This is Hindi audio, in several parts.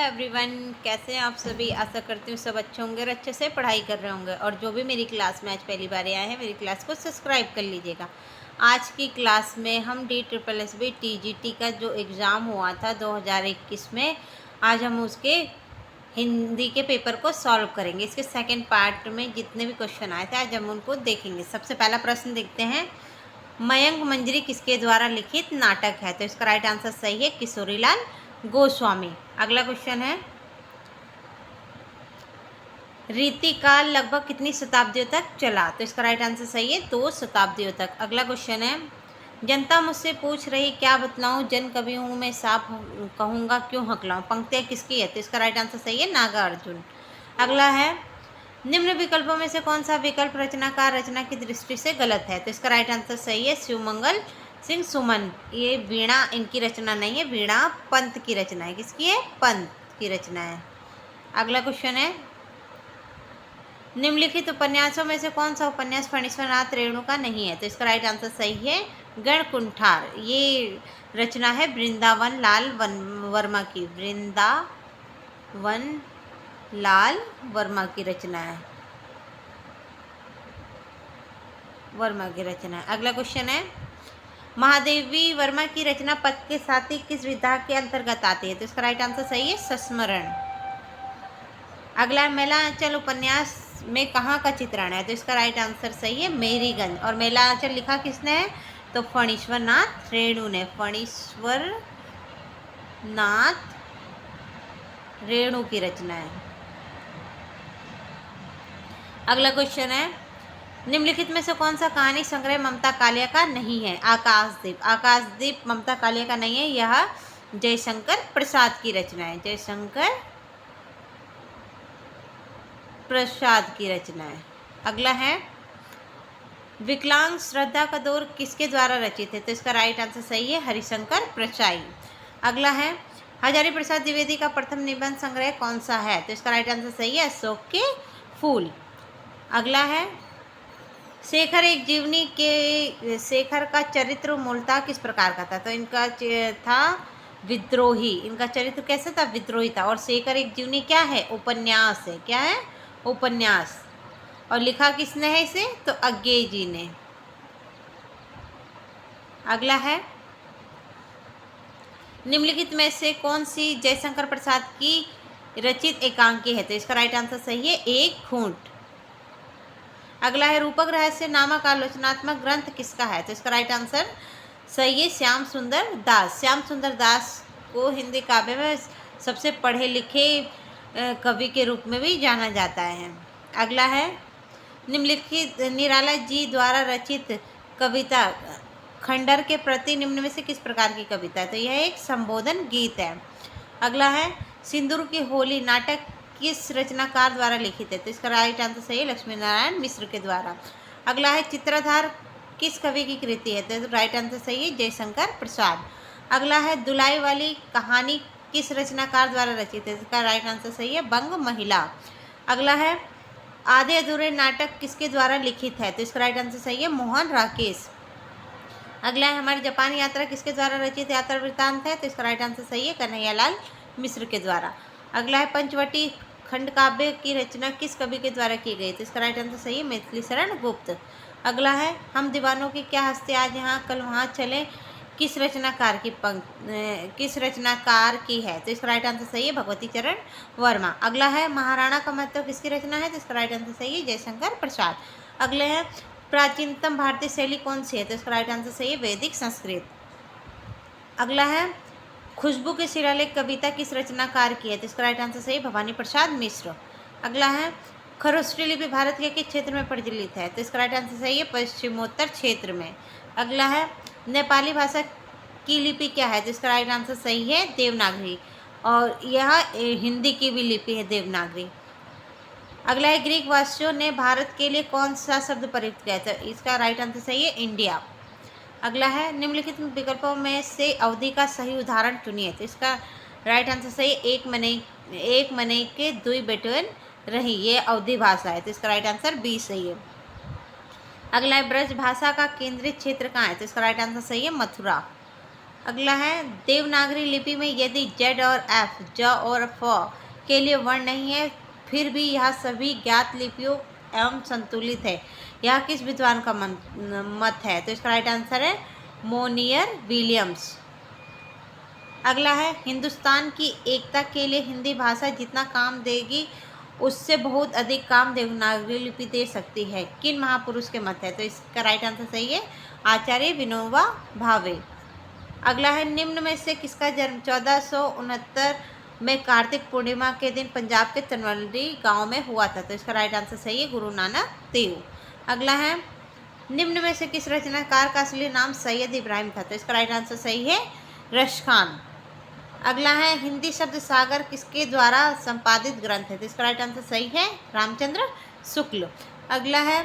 एवरीवन, कैसे हैं आप सभी। आशा करती हूँ सब अच्छे होंगे और अच्छे से पढ़ाई कर रहे होंगे। और जो भी मेरी क्लास में आज पहली बार आए हैं, मेरी क्लास को सब्सक्राइब कर लीजिएगा। आज की क्लास में हम DSSB TGT का जो एग्ज़ाम हुआ था 2021 में, आज हम उसके हिंदी के पेपर को सॉल्व करेंगे। इसके सेकेंड पार्ट में जितने भी क्वेश्चन आए थे आज हम उनको देखेंगे। सबसे पहला प्रश्न देखते हैं, मयंक मंजरी किसके द्वारा लिखित नाटक है? तो इसका राइट आंसर सही है किशोरीलाल गोस्वामी। अगला क्वेश्चन है, रीतिकाल लगभग कितनी शताब्दियों तक चला? तो इसका राइट आंसर सही है 2 शताब्दियों तक। अगला क्वेश्चन है, जनता मुझसे पूछ रही क्या बतलाऊं, जन कवि हूँ मैं साफ कहूँगा क्यों हकलाऊं। पंक्तियाँ किसकी है? तो इसका राइट आंसर सही है नागार्जुन। अगला है, निम्न विकल्पों में से कौन सा विकल्प रचनाकार रचना की दृष्टि से गलत है? तो इसका राइट आंसर सही है शिवमंगल सिंह सुमन। ये वीणा इनकी रचना नहीं है, वीणा पंत की रचना है। किसकी है? पंत की रचना है। अगला क्वेश्चन है, निम्नलिखित उपन्यासों में से कौन सा उपन्यास फणीश्वरनाथ रेणु का नहीं है? तो इसका राइट आंसर सही है गणकुंठार। ये रचना है वृंदावन लाल वर्मा की। वृंदावन लाल वर्मा की रचना है, वर्मा की रचना है। अगला क्वेश्चन है, महादेवी वर्मा की रचना पद के साथी किस विधा के अंतर्गत आती है? तो इसका राइट आंसर सही है संस्मरण। अगला, मेलांचल उपन्यास में कहाँ का चित्रण है? तो इसका राइट आंसर सही है मेरीगंज। और मेलांचल लिखा किसने है? तो फणीश्वरनाथ रेणु ने। फणीश्वरनाथ रेणु की रचना है। अगला क्वेश्चन है, निम्नलिखित में से कौन सा कहानी संग्रह ममता कालिया का नहीं है? आकाशदीप। आकाशदीप ममता कालिया का नहीं है, यह जयशंकर प्रसाद की रचना है। जयशंकर प्रसाद की रचना है। अगला है, विकलांग श्रद्धा का दौर किसके द्वारा रचित है? तो इसका राइट आंसर सही है हरिशंकर प्रचाई। अगला है, हजारी प्रसाद द्विवेदी का प्रथम निबंध संग्रह कौन सा है? तो इसका राइट आंसर सही है अशोक के फूल। अगला है, शेखर एक जीवनी के शेखर का चरित्र मूलतः किस प्रकार का था? तो इनका था विद्रोही। इनका चरित्र कैसा था? विद्रोही था। और शेखर एक जीवनी क्या है? उपन्यास है। क्या है? उपन्यास। और लिखा किसने है इसे? तो अज्ञेय जी ने। अगला है, निम्नलिखित में से कौन सी जयशंकर प्रसाद की रचित एकांकी है? तो इसका राइट आंसर सही है एक घूंट। अगला है, रूपक रहस्य नामक आलोचनात्मक ग्रंथ किसका है? तो इसका राइट आंसर सही है श्याम सुंदर दास। श्याम सुंदर दास को हिंदी काव्य में सबसे पढ़े लिखे कवि के रूप में भी जाना जाता है। अगला है, निम्नलिखित निराला जी द्वारा रचित कविता खंडर के प्रति निम्न में से किस प्रकार की कविता है? तो यह एक संबोधन गीत है। अगला है, सिंदूर की होली नाटक किस रचनाकार द्वारा लिखित है? तो इसका राइट आंसर सही है लक्ष्मी नारायण मिश्र के द्वारा। अगला है, चित्रधार किस कवि की कृति है? तो राइट आंसर सही है जयशंकर प्रसाद। अगला है, दुलाई वाली कहानी किस रचनाकार द्वारा रचित है? इसका राइट आंसर सही है बंग महिला। अगला है, आधे अधूरे नाटक किसके द्वारा लिखित है? तो इसका राइट आंसर सही है मोहन राकेश। अगला है, हमारी जापान यात्रा किसके द्वारा रचित यात्रा वृत्तांत है? तो इसका राइट आंसर सही है कन्हैयालाल मिश्र के द्वारा। अगला है, पंचवटी खंड काव्य की रचना किस कवि के द्वारा की गई? तो इसका राइट आंसर सही है मैथिली शरण गुप्त। अगला है, हम दीवानों की क्या हंसते आज यहाँ कल वहाँ चले किस रचनाकार की है? तो इसका राइट आंसर सही है भगवती चरण वर्मा। अगला है, महाराणा का महत्व किसकी रचना है? तो इसका राइट आंसर सही है जयशंकर प्रसाद। अगले है, प्राचीनतम भारतीय शैली कौन सी है? तो इसका राइट आंसर सही है वैदिक संस्कृत। अगला है, खुशबू के शिलालेख कविता किस रचनाकार की है? तो इसका राइट आंसर सही है भवानी प्रसाद मिश्र। अगला है, खरोष्ठी लिपि भारत के किस क्षेत्र में प्रचलित है? तो इसका राइट आंसर सही है पश्चिमोत्तर क्षेत्र में। अगला है, नेपाली भाषा की लिपि क्या है? तो इसका राइट आंसर सही है देवनागरी। और यह हिंदी की भी लिपि है देवनागरी। अगला है, ग्रीक वासियों ने भारत के लिए कौन सा शब्द प्रयुक्त किया? तो इसका राइट आंसर सही है इंडिया। अगला है, निम्नलिखित विकल्पों में से अवधि का सही उदाहरण चुनिए। तो इसका राइट आंसर सही है एक मने के दुई बेटवन रही। ये अवधि भाषा है। तो इसका राइट आंसर बी सही है। अगला है, ब्रज भाषा का केंद्रीय क्षेत्र कहाँ है? तो इसका राइट आंसर सही है मथुरा। अगला है देवनागरी लिपि में यदि जेड और एफ, ज और फ के लिए वर्ण नहीं है फिर भी यह सभी ज्ञात लिपियों एवं संतुलित है, यह किस विद्वान का मत है? तो इसका राइट आंसर है मोनियर विलियम्स। अगला है हिंदुस्तान की एकता के लिए हिंदी भाषा जितना काम देगी उससे बहुत अधिक काम देवनागरी लिपि दे सकती है, किन महापुरुष के मत है? तो इसका राइट आंसर सही है आचार्य विनोबा भावे। अगला है निम्न में से किसका जन्म 1469 में कार्तिक पूर्णिमा के दिन पंजाब के तनवल्ली गांव में हुआ था? तो इसका राइट आंसर सही है गुरु नानक देव। अगला है निम्न में से किस रचनाकार का असली नाम सैयद इब्राहिम था? तो इसका राइट आंसर सही है रश खान। अगला है हिंदी शब्द सागर किसके द्वारा संपादित ग्रंथ है? तो इसका राइट आंसर सही है रामचंद्र शुक्ल। अगला है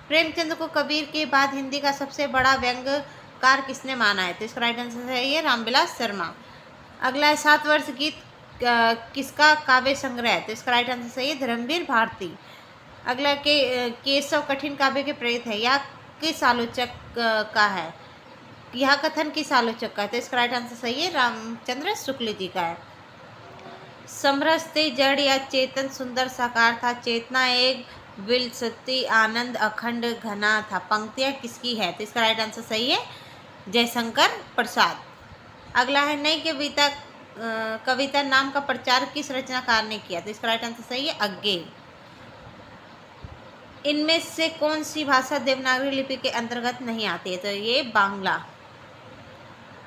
प्रेमचंद को कबीर के बाद हिंदी का सबसे बड़ा व्यंग्यकार किसने माना है? तो इसका राइट आंसर सही है रामविलास शर्मा। अगला है 7 वर्ष गीत किसका काव्य संग्रह है? तो इसका राइट आंसर सही है धर्मवीर भारती। अगला केशव कठिन काव्य के प्रेरित है, यह किस आलोचक का है? यह कथन किस आलोचक का है? तो इसका राइट आंसर सही है रामचंद्र शुक्ल जी का है। समरसते जड़ या चेतन सुंदर साकार था, चेतना एक विलसती आनंद अखंड घना था, पंक्तियाँ किसकी है? तो इसका राइट आंसर सही है जयशंकर प्रसाद। अगला है नई कविता नाम का प्रचार किस रचनाकार ने किया? तो इसका राइट आंसर सही है अज्ञे। इनमें से कौन सी भाषा देवनागरी लिपि के अंतर्गत नहीं आती है? तो ये बांग्ला।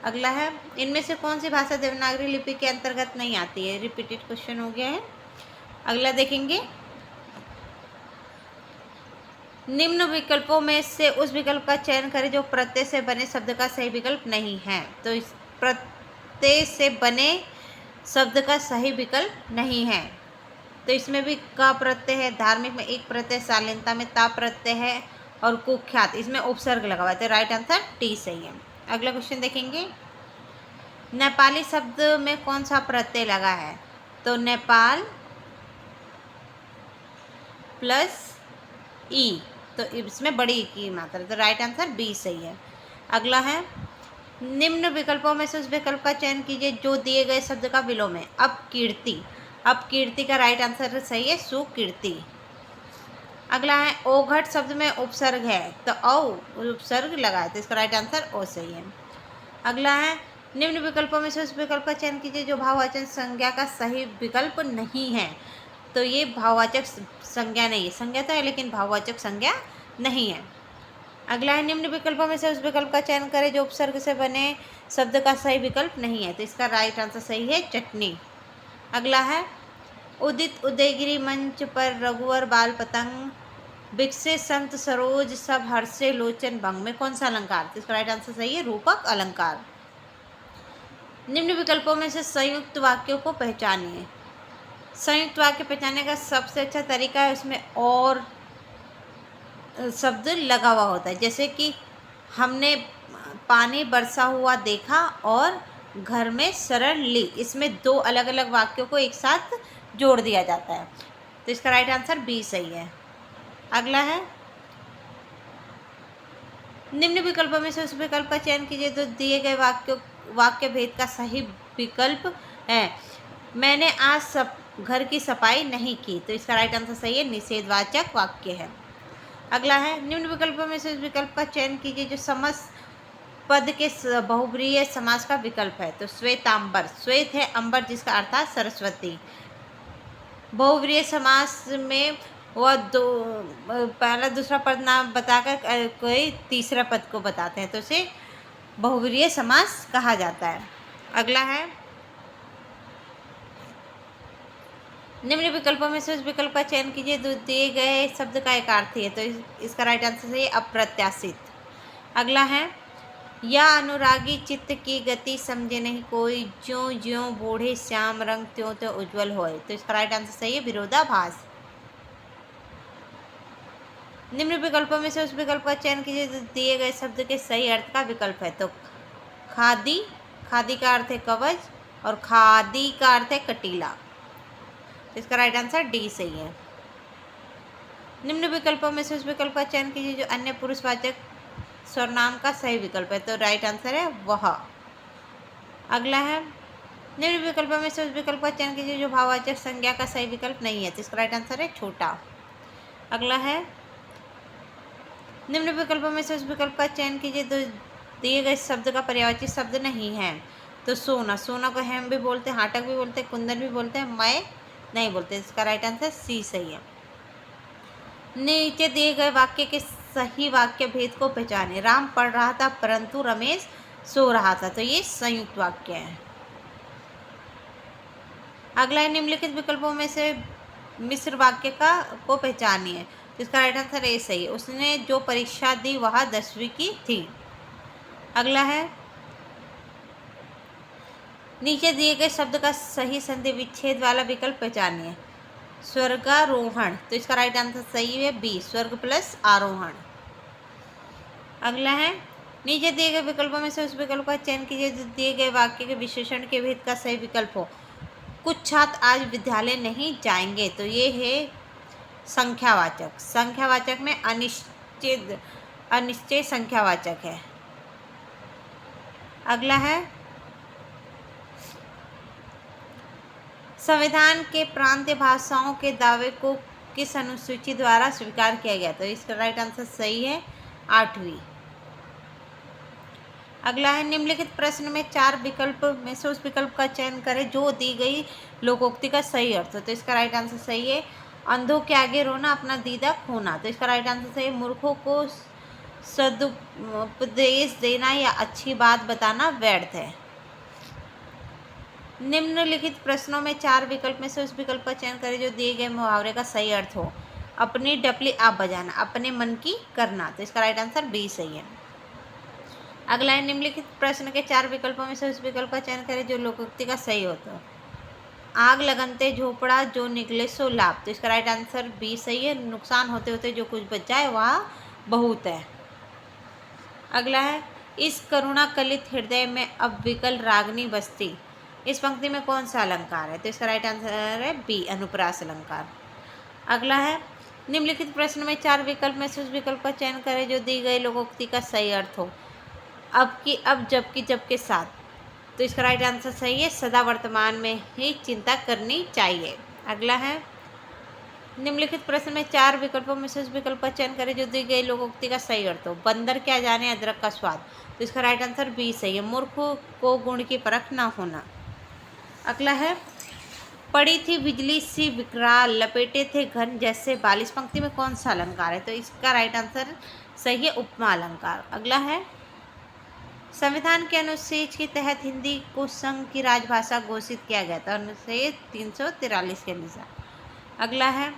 अगला है इनमें से कौन सी भाषा देवनागरी लिपि के अंतर्गत नहीं आती है? रिपीटेड क्वेश्चन हो गया है। अगला देखेंगे निम्न विकल्पों में से उस विकल्प का चयन करें जो प्रत्यय से बने शब्द का सही विकल्प नहीं है। तो इस प्रत्यय से बने शब्द का सही विकल्प नहीं है, तो इसमें भी का प्रत्यय है, धार्मिक में एक प्रत्यय, शालीनता में ता प्रत्यय है और कुख्यात इसमें उपसर्ग लगा हुआ है। तो राइट आंसर टी सही है। अगला क्वेश्चन देखेंगे नेपाली शब्द में कौन सा प्रत्यय लगा है? तो नेपाल प्लस ई, तो इसमें बड़ी की मात्रा, तो राइट आंसर बी सही है। अगला है निम्न विकल्पों में से उस विकल्प का चयन कीजिए जो दिए गए शब्द का विलोम है। अपकीर्ति, अपकीर्ति का राइट आंसर सही है सुकीर्ति। अगला है ओघट शब्द में उपसर्ग है, तो औ उपसर्ग लगा है, तो इसका राइट आंसर ओ सही है। अगला है निम्न विकल्पों में से उस विकल्प का चयन कीजिए जो भाववाचक संज्ञा का सही विकल्प नहीं है। तो ये भाववाचक संज्ञा नहीं है, संज्ञा तो है लेकिन भाववाचक संज्ञा नहीं है। अगला है निम्न विकल्पों में से उस विकल्प का चयन करें जो उपसर्ग से बने शब्द का सही विकल्प नहीं है। तो इसका राइट आंसर सही है चटनी। अगला है उदित उदयगिरी मंच पर रघुवर बाल पतंग विकसे संत सरोज सब हर्षे लोचन भंग में कौन सा अलंकार? तो इसका राइट आंसर सही है रूपक अलंकार। निम्न विकल्पों में से संयुक्त वाक्यों को पहचानिए। संयुक्त वाक्य पहचानने का सबसे अच्छा तरीका है उसमें और शब्द लगा हुआ होता है, जैसे कि हमने पानी बरसा हुआ देखा और घर में शरण ली, इसमें 2 अलग अलग वाक्यों को एक साथ जोड़ दिया जाता है। तो इसका राइट आंसर बी सही है। अगला है निम्न विकल्पों में से उस विकल्प का चयन कीजिए जो दिए गए वाक्य भेद का सही विकल्प है। मैंने आज घर की सफाई नहीं की, तो इसका राइट आंसर सही है निषेधवाचक वाक्य है। अगला है निम्न विकल्पों में से उस विकल्प का चयन कीजिए जो समस्त पद के बहुब्रीहि समास का विकल्प है। तो श्वेतांबर, श्वेत है अंबर जिसका अर्थात सरस्वती। बहुब्रीहि समास में वह पहला दूसरा पद नाम बताकर कोई तीसरा पद को बताते हैं, तो उसे बहुब्रीहि समास कहा जाता है। अगला है निम्न विकल्पों में से उस विकल्प का चयन कीजिए जो दिए गए शब्द का एक अर्थी है। तो इसका राइट आंसर है अप्रत्याशित। अगला है या अनुरागी चित्त की गति समझे नहीं कोई, ज्यों ज्यों बूढ़े श्याम रंग त्यों त्यों उज्जवल होए। तो इसका राइट आंसर सही है विरोधाभास। निम्न विकल्पों में से उस विकल्प का चयन कीजिए जो दिए गए शब्द के सही अर्थ का विकल्प है। तो खादी, खादी का अर्थ है कवच और खादी का अर्थ है कटीला। इसका राइट आंसर डी सही है। निम्न विकल्पों में से उस विकल्प का चयन कीजिए जो अन्य पुरुषवाचक सर्वनाम का सही विकल्प है। तो राइट आंसर है वह। अगला है निम्न विकल्पों में से उस विकल्प का चयन कीजिए जो भाववाचक संज्ञा का सही विकल्प नहीं है, तो इसका राइट आंसर है छोटा। अगला है निम्न विकल्पों में से उस विकल्प का चयन कीजिए जो दिए गए शब्द का पर्यायवाची शब्द नहीं है, तो सोना, सोना को हेम भी बोलते हैं, हाटक भी बोलते हैं, कुंदन भी बोलते हैं, मैं नहीं बोलते, इसका राइट आंसर सी सही है। नीचे दिए गए वाक्य के सही वाक्य भेद को पहचाने। राम पढ़ रहा था परंतु रमेश सो रहा था, तो ये संयुक्त वाक्य है। अगला है निम्नलिखित विकल्पों में से मिश्र वाक्य को पहचानिए, तो इसका राइट आंसर ए सही है। उसने जो परीक्षा दी वह 10वीं की थी। अगला है नीचे दिए गए शब्द का सही संधि विच्छेद वाला विकल्प पहचानिए। स्वर्गारोहण, तो इसका राइट आंसर सही है बी, स्वर्ग प्लस आरोहण। अगला है नीचे दिए गए विकल्पों में से उस विकल्प का चयन कीजिए जो दिए गए वाक्य के विशेषण के भेद का सही विकल्प हो। कुछ छात्र आज विद्यालय नहीं जाएंगे, तो ये है संख्यावाचक। संख्यावाचक में अनिश्चय संख्यावाचक है। अगला है संविधान के प्रांतीय भाषाओं के दावे को किस अनुसूची द्वारा स्वीकार किया गया, तो इसका राइट आंसर सही है 8वीं। अगला है निम्नलिखित प्रश्न में 4 विकल्प में से उस विकल्प का चयन करें जो दी गई लोकोक्ति का सही अर्थ हो, तो इसका राइट आंसर सही है अंधों के आगे रोना अपना दीदा खोना, तो इसका राइट आंसर सही है मूर्खों को सदुपदेश देना या अच्छी बात बताना व्यर्थ है। निम्नलिखित प्रश्नों में 4 विकल्प में से उस विकल्प का चयन करें जो दिए गए मुहावरे का सही अर्थ हो। अपनी डपली आप बजाना, अपने मन की करना, तो इसका राइट आंसर बी सही है। अगला है निम्नलिखित प्रश्न के 4 विकल्पों में से उस विकल्प का चयन करें जो लोकोक्ति का सही होता है। आग लगनते झोपड़ा जो निकले सो लाभ, तो इसका राइट आंसर बी सही है। नुकसान होते होते जो कुछ बच जाए वह बहुत है। अगला है इस करुणा कलित हृदय में अब विकल रागनी बसती, इस पंक्ति में कौन सा अलंकार है, तो इसका राइट आंसर है बी अनुप्रास अलंकार। अगला है निम्नलिखित प्रश्न में 4 विकल्प में से उस विकल्प का चयन करें जो दी गई लोकोक्ति का सही अर्थ हो। अब की अब, जबकि जब के साथ, तो इसका राइट आंसर सही है सदा वर्तमान में ही चिंता करनी चाहिए। अगला है निम्नलिखित प्रश्न में 4 विकल्पों में से उस विकल्प का चयन करें जो दी गई लोकोक्ति का सही अर्थ हो। बंदर क्या जाने अदरक का स्वाद, तो इसका राइट आंसर बी सही है मूर्ख को गुण की परख ना होना। अगला है पड़ी थी बिजली सी विकराल लपेटे थे घन जैसे बाल, इस पंक्ति में कौन सा अलंकार है, तो इसका राइट आंसर सही है उपमा अलंकार। अगला है संविधान के अनुच्छेद के तहत हिंदी को संघ की राजभाषा घोषित किया गया था, अनुच्छेद 343 के अनुसार। अगला है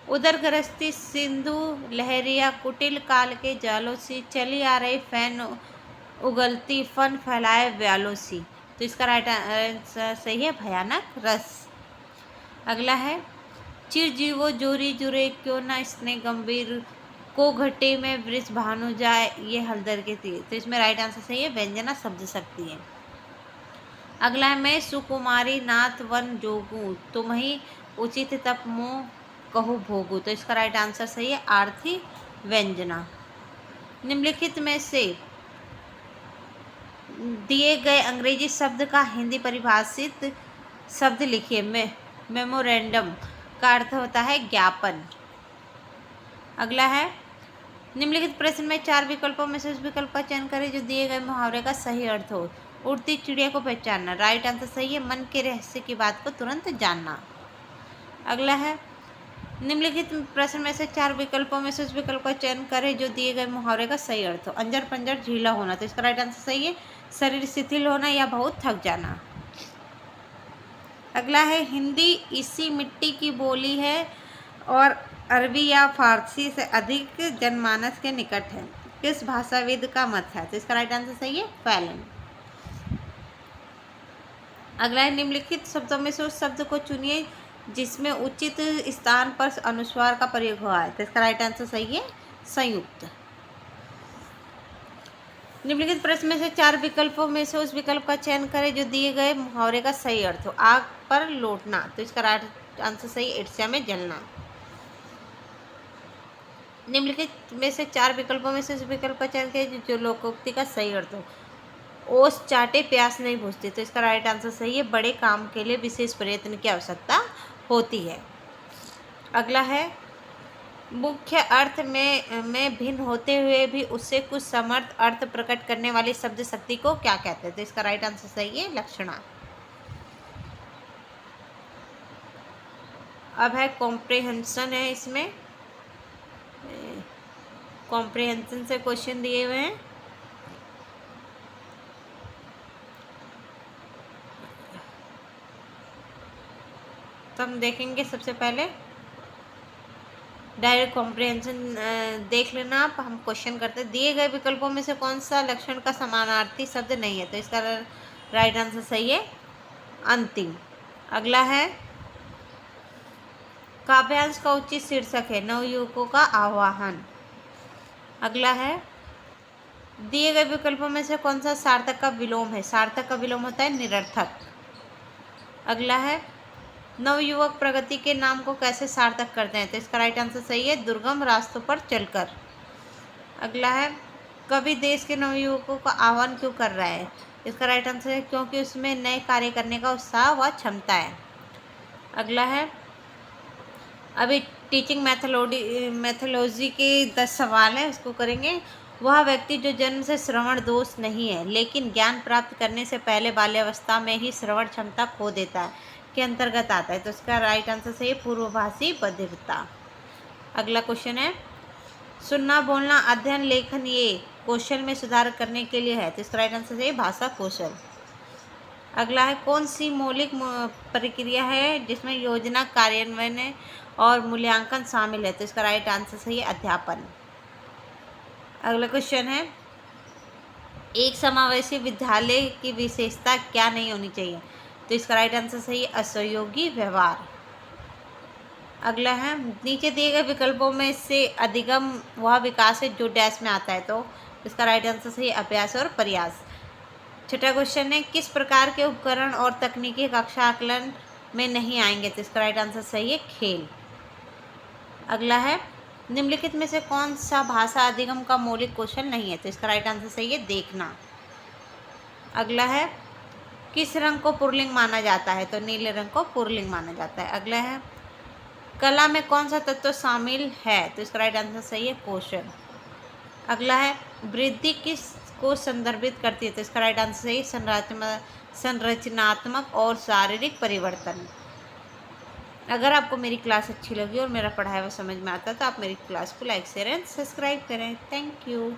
उधर गरजती सिंधु लहरिया कुटिल काल के जालों सी चली आ रही फैन उगलती फन फैलाए व्यालों सी, तो इसका राइट आंसर सही है भयानक रस। अगला है चिरजीवो जोरी जुरे क्यों ना स्नेह गंभीर को घटे में वृष भानु जाए ये हलदर के तीर, तो इसमें राइट आंसर सही है व्यंजना शब्द शक्ति है। अगला है मैं सुकुमारी नाथ वन जोगू तुम्ही उचित तप मोह कहू भोगू, तो इसका राइट आंसर सही है आरती व्यंजना। निम्नलिखित में से दिए गए अंग्रेजी शब्द का हिंदी परिभाषित शब्द लिखिए। मेमोरेंडम का अर्थ होता है ज्ञापन। अगला है निम्नलिखित प्रश्न में 4 विकल्पों में से उस विकल्प का चयन करें जो दिए गए मुहावरे का सही अर्थ हो। उड़ती चिड़िया को पहचानना, राइट आंसर सही है मन के रहस्य की बात को तुरंत जानना। अगला है निम्नलिखित प्रश्न में से 4 विकल्पों में से उस विकल्प का चयन करें जो दिए गए मुहावरे का सही अर्थ हो। अंजर पंजर ढीला होना, तो इसका राइट आंसर सही है शरीर शिथिल होना या बहुत थक जाना। अगला है हिंदी इसी मिट्टी की बोली है और अरबी या फारसी से अधिक जनमानस के निकट है, किस भाषाविद का मत है, तो इसका राइट आंसर सही है फैलन। अगला है निम्नलिखित शब्दों में से उस शब्द को चुनिए जिसमें उचित स्थान पर अनुस्वार का प्रयोग हुआ है, तो इसका राइट आंसर सही है संयुक्त। निम्नलिखित प्रश्न में से 4 विकल्पों में से उस विकल्प का चयन करें जो दिए गए मुहावरे का सही अर्थ हो। आग पर लौटना, तो इसका राइट आंसर सही ईर्ष्या में जलना। निम्नलिखित में से 4 विकल्पों में से उस विकल्प का चयन करें जो लोकोक्ति का सही अर्थ हो। ओस चाटे प्यास नहीं बुझती, तो इसका राइट आंसर सही है, बड़े काम के लिए विशेष प्रयत्न की आवश्यकता होती है। अगला है, मुख्य अर्थ में भिन्न होते हुए भी उससे कुछ समर्थ अर्थ प्रकट करने वाली शब्द शक्ति को क्या कहते हैं, तो इसका राइट आंसर सही है, लक्षणा। अब है कॉम्प्रिहेंशन, है इसमें कॉम्प्रिहेंशन से क्वेश्चन दिए हुए हैं। तो हम देखेंगे सबसे पहले डायरेक्ट कॉम्प्रिहेंशन देख लेना आप। हम क्वेश्चन करते हैं, दिए गए विकल्पों में से कौन सा लक्षण का समानार्थी शब्द नहीं है, तो इसका राइट आंसर सही है, अंतिम। अगला है, काव्यांश का उचित शीर्षक है नवयुवकों का आह्वान। अगला है, दिए गए विकल्पों में से कौन सा सार्थक का विलोम है, सार्थक का विलोम होता है निरर्थक। अगला है, नवयुवक प्रगति के नाम को कैसे सार्थक करते हैं, तो इसका राइट आंसर सही है, दुर्गम रास्तों पर चलकर। अगला है, कवि देश के नवयुवकों का आह्वान क्यों कर रहा है, इसका राइट आंसर है क्योंकि उसमें नए कार्य करने का उत्साह व क्षमता है। अगला है, अभी टीचिंग मैथोलॉजी के 10 सवाल हैं, उसको करेंगे। वह व्यक्ति जो जन्म से श्रवण दोष नहीं है लेकिन ज्ञान प्राप्त करने से पहले बाल्यावस्था में ही श्रवण क्षमता खो देता है, के अंतर्गत आता है, तो इसका राइट आंसर सही है, पूर्वभाषी बधिरता। अगला क्वेश्चन है, सुनना बोलना अध्ययन लेखन ये कौशल में सुधार करने के लिए है, तो इसका राइट आंसर सही है, भाषा कौशल। अगला है, कौन सी मौलिक प्रक्रिया है जिसमें योजना कार्यान्वयन और मूल्यांकन शामिल है, तो इसका राइट आंसर सही है, अध्यापन। अगला क्वेश्चन है, एक समावेशी विद्यालय की विशेषता क्या नहीं होनी चाहिए, तो इसका राइट आंसर सही है, असहयोगी व्यवहार। अगला है, नीचे दिए गए विकल्पों में से अधिगम वह विकास है जो डैश में आता है, तो इसका राइट आंसर सही है, अभ्यास और प्रयास। छठा क्वेश्चन है, किस प्रकार के उपकरण और तकनीकी कक्षा आकलन में नहीं आएंगे, तो इसका राइट आंसर सही है, खेल। अगला है, निम्नलिखित में से कौन सा भाषा अधिगम का मौलिक कौशल नहीं है, तो इसका राइट आंसर सही है, देखना। अगला है, किस रंग को पुरलिंग माना जाता है, तो नीले रंग को पुरलिंग माना जाता है। अगला है, कला में कौन सा तत्व शामिल है, तो इसका राइट आंसर सही है, कौशल। अगला है, वृद्धि किस को संदर्भित करती है, तो इसका राइट आंसर सही है, संरचनात्मक और शारीरिक परिवर्तन। अगर आपको मेरी क्लास अच्छी लगी और मेरा पढ़ाया हुआ समझ में आता है तो आप मेरी क्लास को लाइक शेयर एंड सब्सक्राइब करें। Thank you.